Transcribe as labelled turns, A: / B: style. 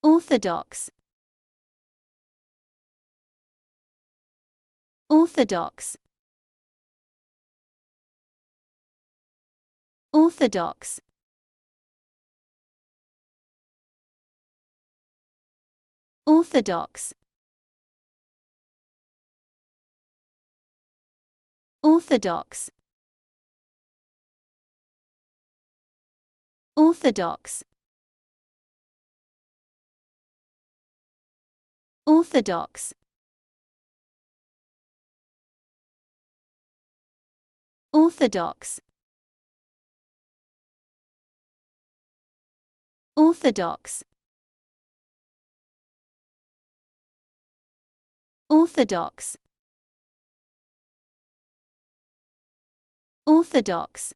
A: Orthodox. Orthodox. Orthodox. Orthodox. Orthodox. Orthodox. Orthodox. Orthodox. Orthodox. Orthodox. Orthodox.